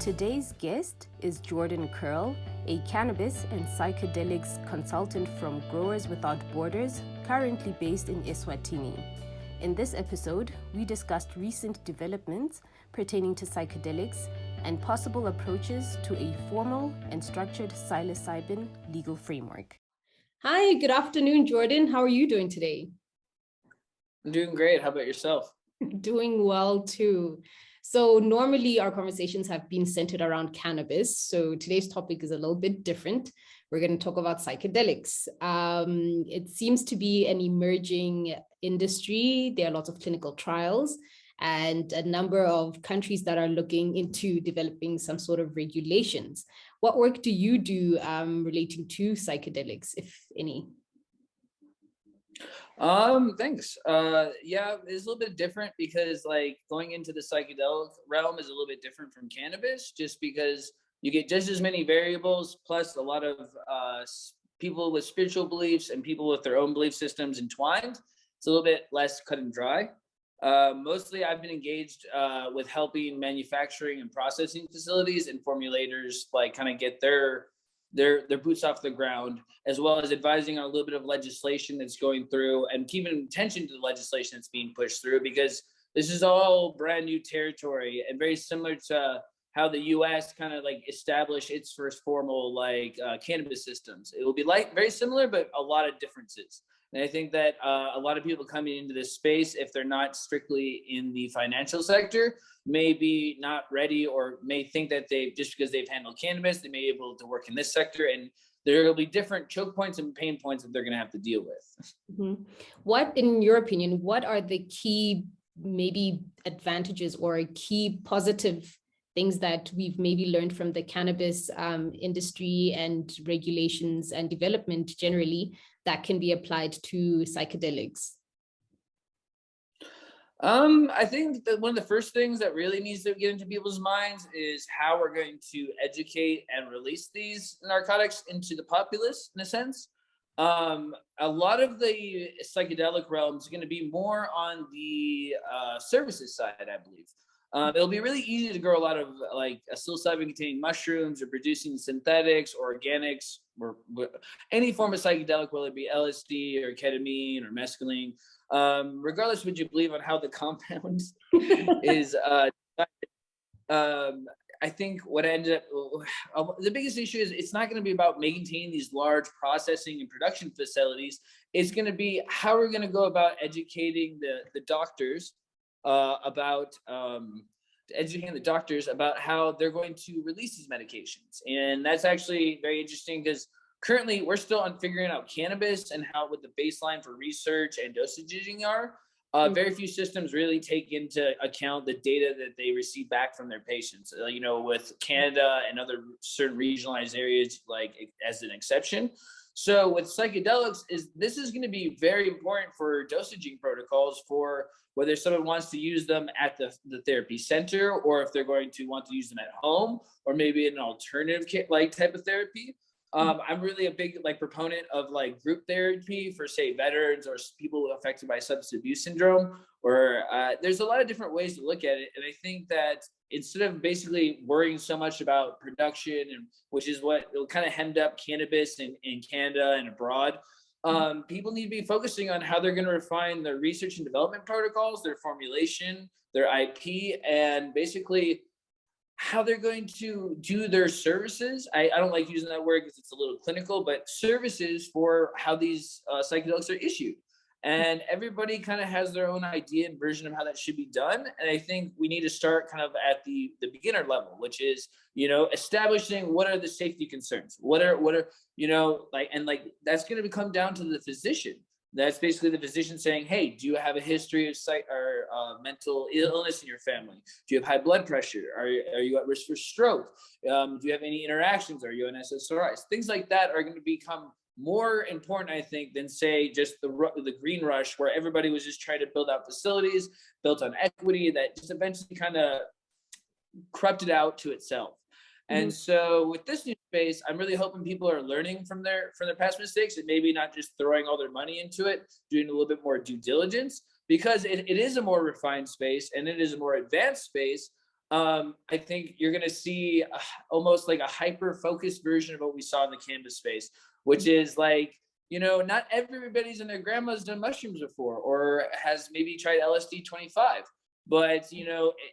Today's guest is Jordan Curl, a cannabis and psychedelics consultant from Growers Without Borders, currently based in Eswatini. In this episode, we discussed recent developments pertaining to psychedelics and possible approaches to a formal and structured psilocybin legal framework. Hi, good afternoon, Jordan. How are you doing today? I'm doing great. How about yourself? Doing well too. So normally our conversations have been centered around cannabis. So today's topic is a little bit different. We're going to talk about psychedelics. It seems to be an emerging industry. There are lots of clinical trials and a number of countries that are looking into developing some sort of regulations. What work do you do relating to psychedelics, if any? Thanks. Yeah, it's a little bit different because like going into the psychedelic realm is a little bit different from cannabis, just because you get just as many variables, plus a lot of people with spiritual beliefs and people with their own belief systems entwined. It's a little bit less cut and dry. Mostly I've been engaged with helping manufacturing and processing facilities and formulators like kind of get their boots off the ground, as well as advising on a little bit of legislation that's going through and keeping attention to the legislation that's being pushed through, because this is all brand new territory and very similar to how the US kind of like established its first formal like cannabis systems. It will be like very similar, but a lot of differences. And I think that a lot of people coming into this space, if they're not strictly in the financial sector, may be not ready, or may think that they, just because they've handled cannabis, they may be able to work in this sector. And there will be different choke points and pain points that they're going to have to deal with. Mm-hmm. What, in your opinion, what are the key maybe advantages or key positive things that we've maybe learned from the cannabis industry and regulations and development generally that can be applied to psychedelics? I think that one of the first things that really needs to get into people's minds is how we're going to educate and release these narcotics into the populace, in a sense. A lot of the psychedelic realm is going to be more on the services side, I believe. It'll be really easy to grow a lot of like a psilocybin containing mushrooms, or producing synthetics or organics, or any form of psychedelic, whether it be LSD or ketamine or mescaline. Regardless of what you believe on how the compound is, I think what ended up, the biggest issue is it's not going to be about maintaining these large processing and production facilities. It's going to be how we're going to go about educating the doctors about how they're going to release these medications. And that's actually very interesting, because currently we're still on figuring out cannabis and how, what the baseline for research and dosaging are. Very few systems really take into account the data that they receive back from their patients, with Canada and other certain regionalized areas, like as an exception. So with psychedelics, this is going to be very important for dosaging protocols, for whether someone wants to use them at the therapy center, or if they're going to want to use them at home, or maybe an alternative like type of therapy. I'm really a big proponent of like group therapy for, say, veterans or people affected by substance abuse syndrome, or there's a lot of different ways to look at it. And I think that instead of basically worrying so much about production, and which is what kind of hemmed up cannabis in Canada and abroad, people need to be focusing on how they're going to refine their research and development protocols, their formulation, their IP, and basically how they're going to do their services. I don't like using that word because it's a little clinical, but services for how these psychedelics are issued. And everybody kind of has their own idea and version of how that should be done. And I think we need to start kind of at the beginner level, which is, establishing what are the safety concerns, what are, that's going to come down to the physician. That's basically the physician saying, hey, do you have a history of mental illness in your family? Do you have high blood pressure? Are you at risk for stroke? Do you have any interactions? Are you on SSRIs? Things like that are going to become more important, I think, than, say, just the green rush, where everybody was just trying to build out facilities built on equity that just eventually kind of corrupted out to itself. And so with this new space, I'm really hoping people are learning from their past mistakes, and maybe not just throwing all their money into it, doing a little bit more due diligence, because it is a more refined space and it is a more advanced space. I think you're going to see almost like a hyper focused version of what we saw in the cannabis space, which is like, not everybody's and their grandma's done mushrooms before or has maybe tried LSD 25. But,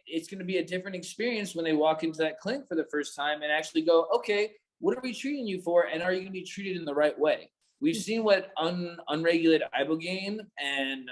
it's going to be a different experience when they walk into that clinic for the first time and actually go, okay, what are we treating you for? And are you going to be treated in the right way? We've seen what unregulated ibogaine and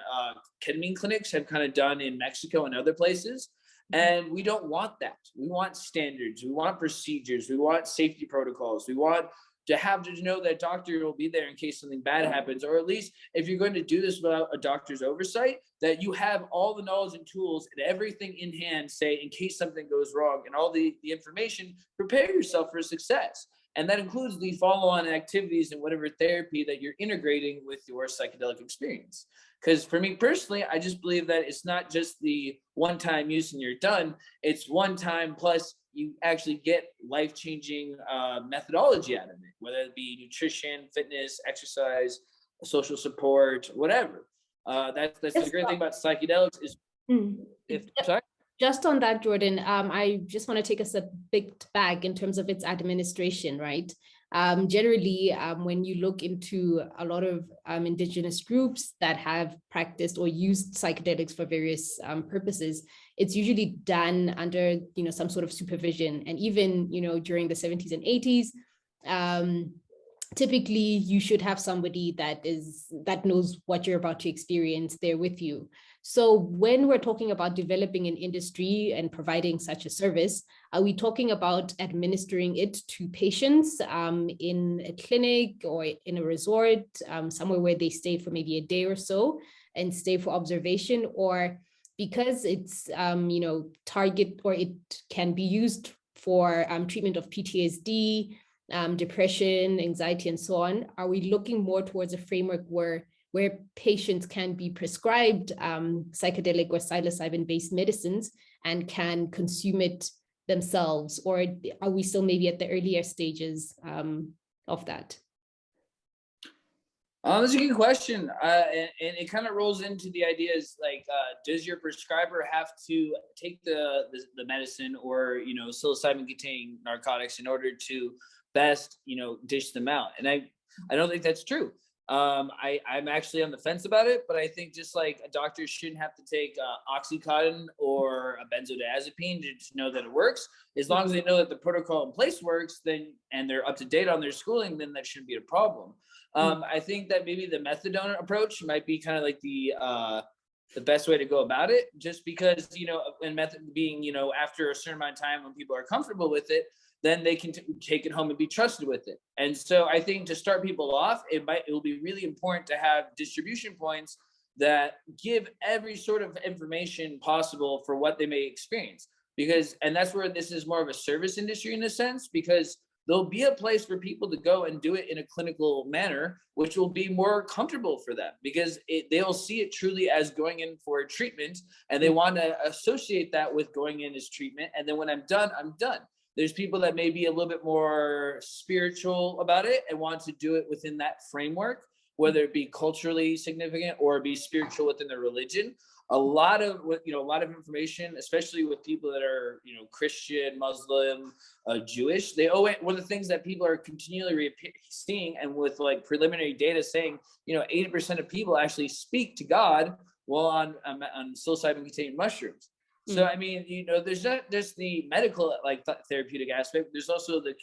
ketamine clinics have kind of done in Mexico and other places. And we don't want that. We want standards. We want procedures. We want safety protocols. We want to have to know that doctor will be there in case something bad happens, or at least if you're going to do this without a doctor's oversight, that you have all the knowledge and tools and everything in hand, say, in case something goes wrong, and all the information, prepare yourself for success. And that includes the follow-on activities and whatever therapy that you're integrating with your psychedelic experience. Because for me personally, I just believe that it's not just the one-time use and you're done. It's one time plus you actually get life-changing methodology out of it, whether it be nutrition, fitness, exercise, social support, whatever. That's the great thing about psychedelics is sorry? Just on that, Jordan, I just want to take us a bit back in terms of its administration, right? Generally, when you look into a lot of indigenous groups that have practiced or used psychedelics for various purposes, it's usually done under, some sort of supervision. And even, during the 70s and 80s, typically you should have somebody that knows what you're about to experience there with you. So when we're talking about developing an industry and providing such a service, are we talking about administering it to patients in a clinic or in a resort, somewhere where they stay for maybe a day or so and stay for observation? Or because it's, target, or it can be used for treatment of PTSD, depression, anxiety, and so on, are we looking more towards a framework where patients can be prescribed psychedelic or psilocybin-based medicines and can consume it themselves? Or are we still maybe at the earlier stages of that? That's a good question. And it kind of rolls into the ideas like, does your prescriber have to take the medicine or, psilocybin containing narcotics in order to best, dish them out? And I don't think that's true. I'm actually on the fence about it, but I think just like a doctor shouldn't have to take Oxycontin or a benzodiazepine to know that it works. As long as they know that the protocol in place works, then and they're up to date on their schooling, then that shouldn't be a problem. I think that maybe the methadone approach might be kind of like the best way to go about it, just because, and method being, after a certain amount of time when people are comfortable with it, then they can take it home and be trusted with it. And so I think to start people off, it will be really important to have distribution points that give every sort of information possible for what they may experience. And that's where this is more of a service industry in a sense, because there'll be a place for people to go and do it in a clinical manner, which will be more comfortable for them, because they'll see it truly as going in for a treatment, and they want to associate that with going in as treatment. And then when I'm done, I'm done. There's people that may be a little bit more spiritual about it and want to do it within that framework, whether it be culturally significant or be spiritual within their religion. A lot of information, especially with people that are, Christian, Muslim, Jewish, one of the things that people are continually seeing, and with like preliminary data saying, 80% of people actually speak to God while on psilocybin containing mushrooms. So, I mean, there's not just the medical, therapeutic aspect. There's also the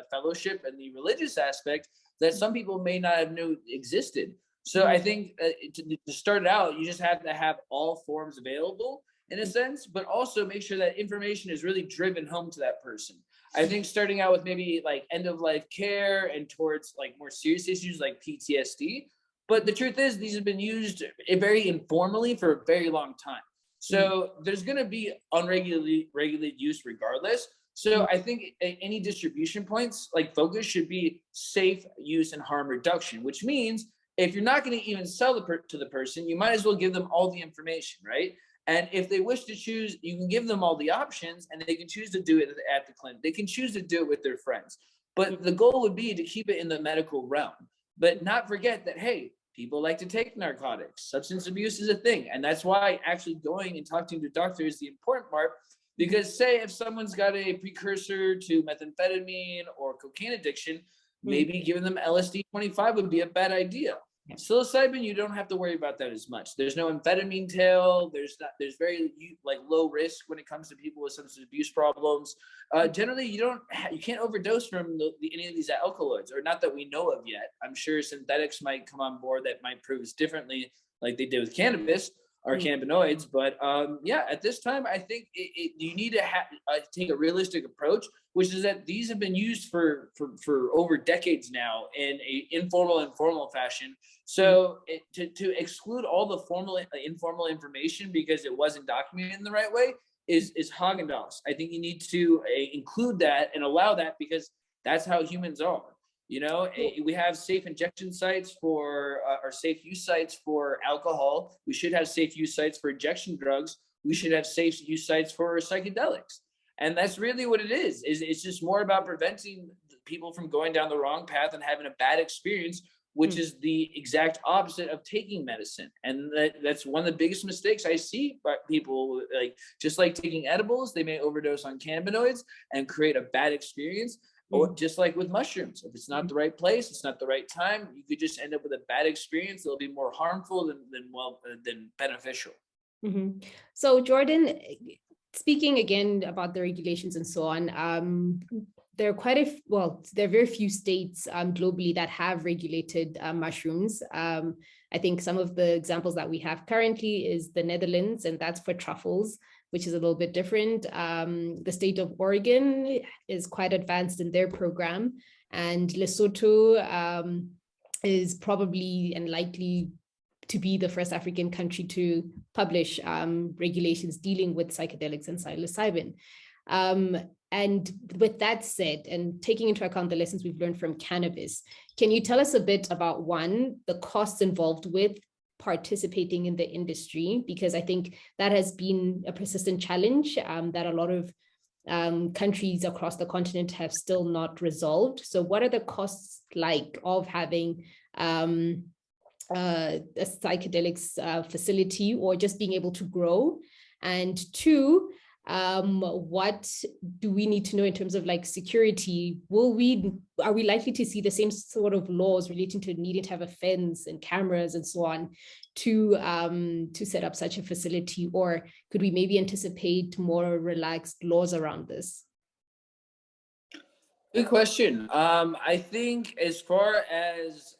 fellowship and the religious aspect that some people may not have known existed. So I think to start it out, you just have to have all forms available in a sense, but also make sure that information is really driven home to that person. I think starting out with maybe like end of life care and towards like more serious issues like PTSD. But the truth is, these have been used very informally for a very long time. So there's going to be regulated use regardless. So I think any distribution points focus should be safe use and harm reduction, which means if you're not going to even sell to the person, you might as well give them all the information, right? And if they wish to choose, you can give them all the options, and they can choose to do it at the clinic. They can choose to do it with their friends. But the goal would be to keep it in the medical realm, but not forget that, hey, people like to take narcotics. Substance abuse is a thing. And that's why actually going and talking to a doctor is the important part, Because say if someone's got a precursor to methamphetamine or cocaine addiction, maybe giving them LSD 25 would be a bad idea. Yeah. Psilocybin, you don't have to worry about that as much. There's no amphetamine tail. There's very like low risk when it comes to people with substance abuse problems. Generally, you can't overdose from any of these alkaloids, or not that we know of yet. I'm sure synthetics might come on board that might prove differently, like they did with cannabis or cannabinoids. But yeah, at this time, I think you need to take a realistic approach, which is that these have been used for over decades now in a informal fashion. So to exclude all the informal information because it wasn't documented in the right way is Haagen-Dazs. I think you need to include that and allow that, because that's how humans are. You know, we have safe injection sites or safe use sites for alcohol. We should have safe use sites for injection drugs. We should have safe use sites for psychedelics. And that's really what it is. It's just more about preventing people from going down the wrong path and having a bad experience, which is the exact opposite of taking medicine. And that's one of the biggest mistakes I see by people, just like taking edibles, they may overdose on cannabinoids and create a bad experience. Or just like with mushrooms, if it's not the right place, it's not the right time, you could just end up with a bad experience. It'll be more harmful than beneficial. Mm-hmm. So Jordan, speaking again about the regulations and so on, there are very few states globally that have regulated mushrooms. I think some of the examples that we have currently is the Netherlands, and that's for truffles, which is a little bit different. The state of Oregon is quite advanced in their program, and Lesotho is probably and likely to be the first African country to publish regulations dealing with psychedelics and psilocybin. And with that said, and taking into account the lessons we've learned from cannabis, can you tell us a bit about, one, the costs involved with participating in the industry? Because I think that has been a persistent challenge that a lot of countries across the continent have still not resolved. So what are the costs like of having a psychedelics facility, or just being able to grow? And two, what do we need to know in terms of like security? Are we likely to see the same sort of laws relating to needing to have a fence and cameras and so on to set up such a facility, or could we maybe anticipate more relaxed laws around this? Good question. I think as far as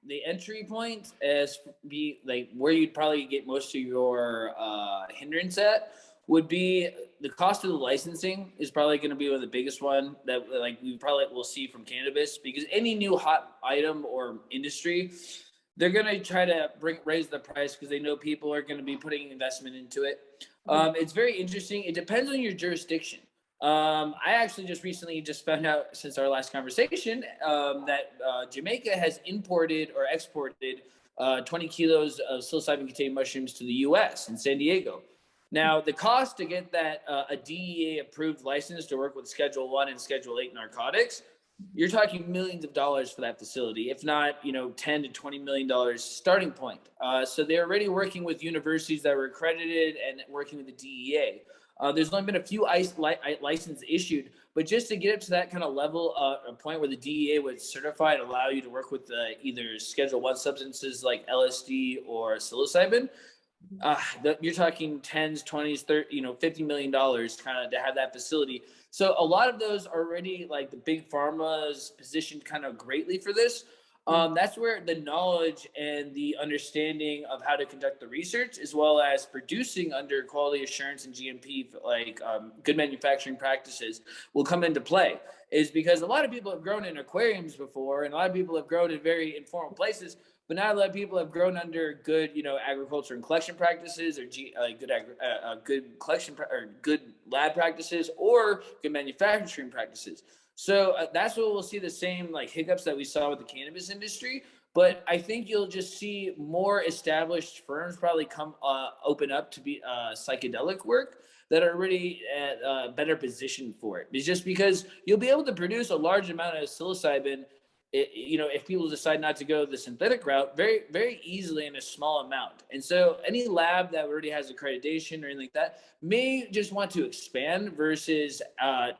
the entry point, where you'd probably get most of your hindrance at, would be the cost of the licensing is probably going to be one of the biggest one that we probably will see from cannabis, because any new hot item or industry, they're going to try to raise the price because they know people are going to be putting investment into it. It's very interesting. It depends on your jurisdiction. I actually just recently found out since our last conversation that Jamaica has imported or exported 20 kilos of psilocybin-containing mushrooms to the U.S. in San Diego. Now, the cost to get that a DEA-approved license to work with Schedule 1 and Schedule 8 narcotics, you're talking millions of dollars for that facility, if not, $10 to $20 million starting point. So they're already working with universities that were accredited and working with the DEA. There's only been a few licenses issued, but just to get up to that kind of level, a point where the DEA would certify and allow you to work with either Schedule 1 substances like LSD or psilocybin, you're talking 10s, 20s, 30, $50 million kind of to have that facility. So a lot of those are already like the big pharma's positioned kind of greatly for this. That's where the knowledge and the understanding of how to conduct the research, as well as producing under quality assurance and GMP, good manufacturing practices, will come into play. Is because a lot of people have grown in aquariums before, and a lot of people have grown in very informal places, but now a lot of people have grown under good, agriculture and collection practices, or good collection or good lab practices, or good manufacturing practices. So that's what we'll see, the same hiccups that we saw with the cannabis industry. But I think you'll just see more established firms probably open up to be psychedelic work that are really better positioned for it. It's just because you'll be able to produce a large amount of psilocybin if people decide not to go the synthetic route, very, very easily in a small amount. And so any lab that already has accreditation or anything like that may just want to expand versus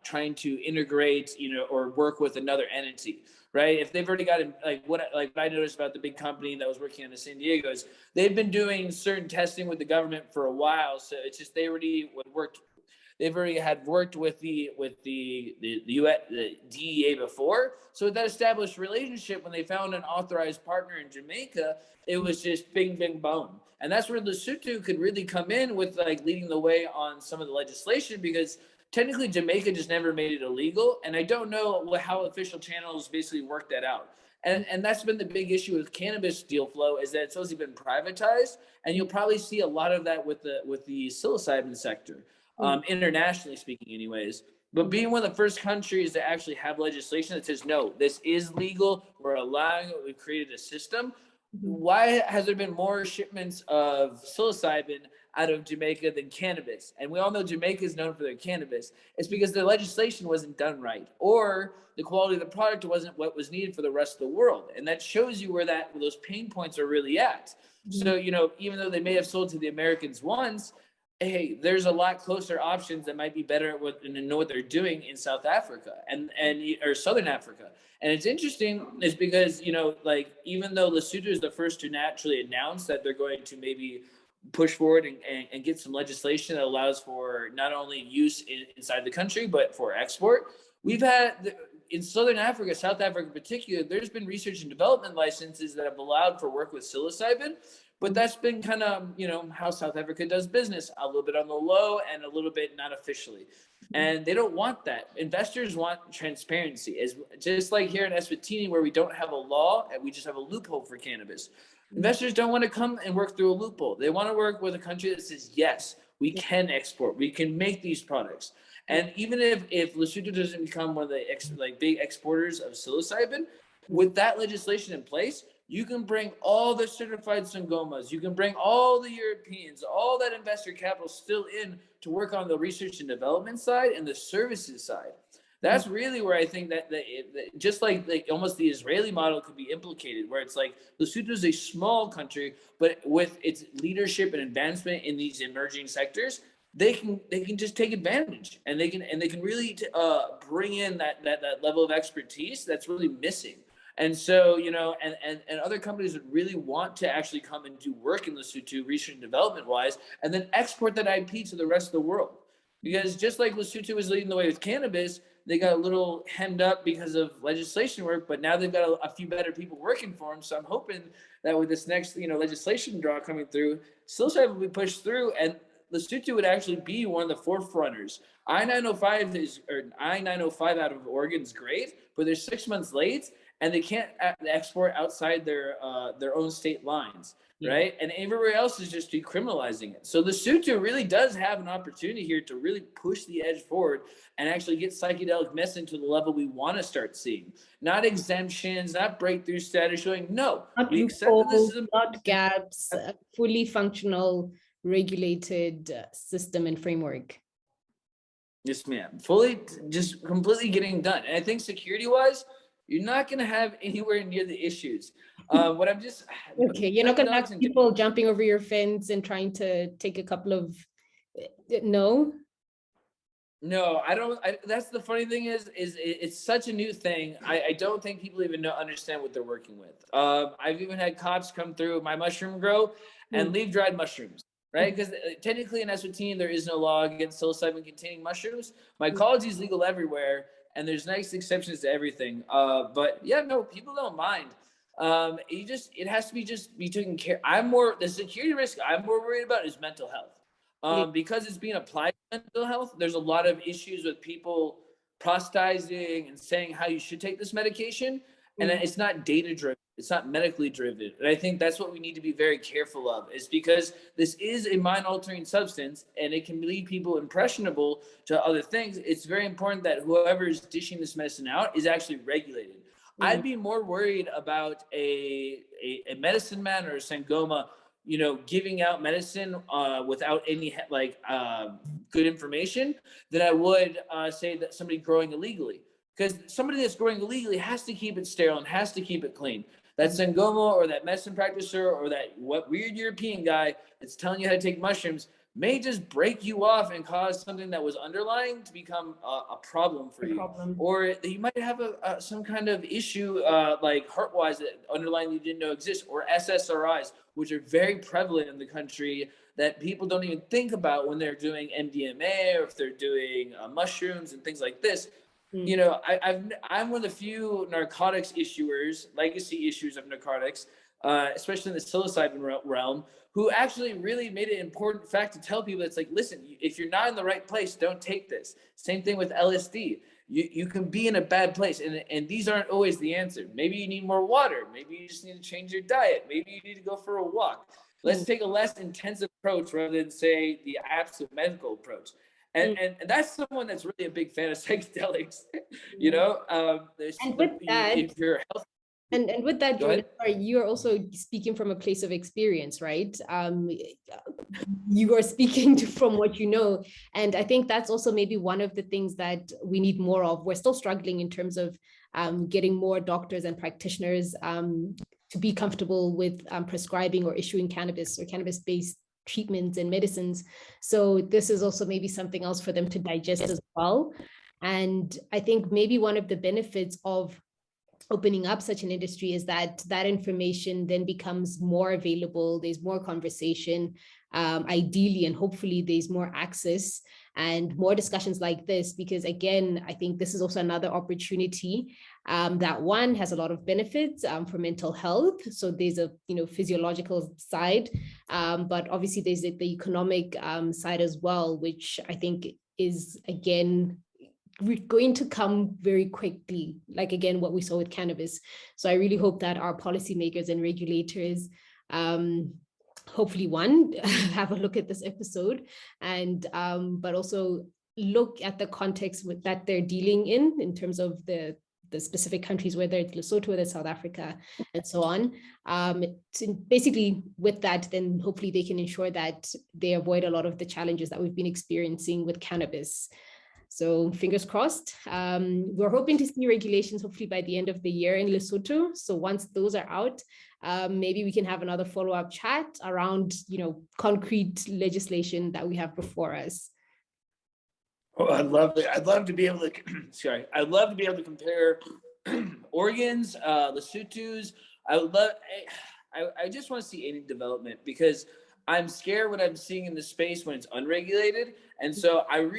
trying to integrate, or work with another entity, right? If they've already got what I noticed about the big company that was working in San Diego is they've been doing certain testing with the government for a while. So it's just they already worked. They've already had worked with the US, the DEA before. So with that established relationship, when they found an authorized partner in Jamaica, it was just bing, bing, boom. And that's where Lesotho could really come in with leading the way on some of the legislation, because technically Jamaica just never made it illegal. And I don't know how official channels basically work that out. And that's been the big issue with cannabis deal flow, is that it's mostly been privatized. And you'll probably see a lot of that with the psilocybin sector. Internationally speaking anyways. But being one of the first countries to actually have legislation that says, no, this is legal, we're allowing it, we've created a system. Why has there been more shipments of psilocybin out of Jamaica than cannabis? And we all know Jamaica is known for their cannabis. It's because the legislation wasn't done right, or the quality of the product wasn't what was needed for the rest of the world. And that shows you where those pain points are really at. So, even though they may have sold to the Americans once, hey, there's a lot closer options that might be better and know what they're doing in South Africa or Southern Africa. And it's interesting is because, even though Lesotho is the first to naturally announce that they're going to maybe push forward and get some legislation that allows for not only use inside the country, but for export, we've had in Southern Africa, South Africa in particular, there's been research and development licenses that have allowed for work with psilocybin. But that's been kind of, how South Africa does business, a little bit on the low and a little bit not officially. And they don't want that. Investors want transparency. Just like here in Eswatini, where we don't have a law and we just have a loophole for cannabis. Investors don't want to come and work through a loophole. They want to work with a country that says, yes, we can export. We can make these products. And even if Lesotho doesn't become one of the big exporters of psilocybin, with that legislation in place, you can bring all the certified Sangomas, you can bring all the Europeans, all that investor capital still in to work on the research and development side and the services side. That's really where I think that just like almost the Israeli model could be implicated, where it's like Lesotho is a small country, but with its leadership and advancement in these emerging sectors, they can just take advantage, and they can really bring in that level of expertise that's really missing. And so, and other companies would really want to actually come and do work in Lesotho, research and development wise, and then export that IP to the rest of the world. Because just like Lesotho was leading the way with cannabis, they got a little hemmed up because of legislation work, but now they've got a few better people working for them. So I'm hoping that with this next, legislation draw coming through, psilocybin will be pushed through, and Lesotho would actually be one of the forerunners. I-905 out of Oregon is great, but they're 6 months late, and they can't export outside their own state lines, right? And everywhere else is just decriminalizing it. So Lesotho really does have an opportunity here to really push the edge forward and actually get psychedelic medicine to the level we want to start seeing. Not exemptions, not breakthrough status, showing no. Not loopholes, not gaps, a fully functional, regulated system and framework. Yes, ma'am. Fully, just completely getting done. And I think security-wise, you're not going to have anywhere near the issues. What I'm just okay. You're not going to have people jumping over your fence and trying to take a couple of no. I don't. That's the funny thing is it's such a new thing. I don't think people even understand what they're working with. I've even had cops come through my mushroom grow and leave dried mushrooms. Right, because technically in Eswatini there is no law against psilocybin containing mushrooms. Mycology is legal everywhere, and there's nice exceptions to everything. But yeah, no, people don't mind. It has to be taken care. The security risk I'm more worried about is mental health. Because it's being applied to mental health, there's a lot of issues with people proselytizing and saying how you should take this medication, and it's not data driven. It's not medically driven. And I think that's what we need to be very careful of, is because this is a mind-altering substance and it can leave people impressionable to other things. It's very important that whoever is dishing this medicine out is actually regulated. I'd be more worried about a medicine man or a Sangoma, giving out medicine without any good information than I would say that somebody growing illegally. because somebody that's growing illegally has to keep it sterile and has to keep it clean. That Sangoma or that medicine practitioner or that weird European guy that's telling you how to take mushrooms may just break you off and cause something that was underlying to become a problem for you. Or you might have some kind of issue like heart-wise that underlying you didn't know exists, or SSRIs, which are very prevalent in the country that people don't even think about when they're doing MDMA or if they're doing mushrooms and things like this. You know, I'm one of the few narcotics issuers, legacy issues of narcotics, especially in the psilocybin realm, who actually really made it an important fact to tell people. It's like, listen, if you're not in the right place, don't take this. Same thing with LSD. You can be in a bad place, and these aren't always the answer. Maybe you need more water. Maybe you just need to change your diet. Maybe you need to go for a walk. Let's take a less intensive approach rather than, say, the absolute medical approach. And that's someone that's really a big fan of psychedelics, you know. And with that, if you're healthy, and with that, Jordan, you are also speaking from a place of experience, right? You are speaking from what you know, and I think that's also maybe one of the things that we need more of. We're still struggling in terms of getting more doctors and practitioners to be comfortable with prescribing or issuing cannabis or cannabis-based treatments and medicines. So this is also maybe something else for them to digest as well. And I think maybe one of the benefits of opening up such an industry is that that information then becomes more available. There's more conversation, ideally, and hopefully there's more access and more discussions like this, because again, I think this is also another opportunity that one has a lot of benefits for mental health. So there's a physiological side, but obviously there's the economic side as well, which I think is again going to come very quickly, like again what we saw with cannabis. So I really hope that our policymakers and regulators hopefully one have a look at this episode, and but also look at the context that they're dealing in terms of the specific countries, whether it's Lesotho, whether it's South Africa, and so on. So basically with that, then hopefully they can ensure that they avoid a lot of the challenges that we've been experiencing with cannabis. So fingers crossed. We're hoping to see regulations hopefully by the end of the year in Lesotho. So once those are out, maybe we can have another follow-up chat around, concrete legislation that we have before us. Oh, I'd love to be able to. I'd love to be able to compare organs, Lesotho's. I just want to see any development, because I'm scared what I'm seeing in the space when it's unregulated. And so I'm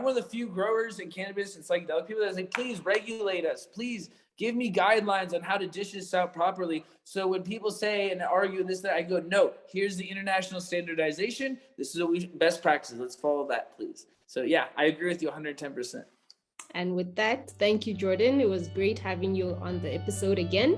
one of the few growers in cannabis and psychedelic people that say, please regulate us. Please give me guidelines on how to dish this out properly. So when people say and argue this, that, I go, no, here's the international standardization. This is what best practices. Let's follow that, please. So yeah, I agree with you 110%. And with that, thank you, Jordan. It was great having you on the episode again.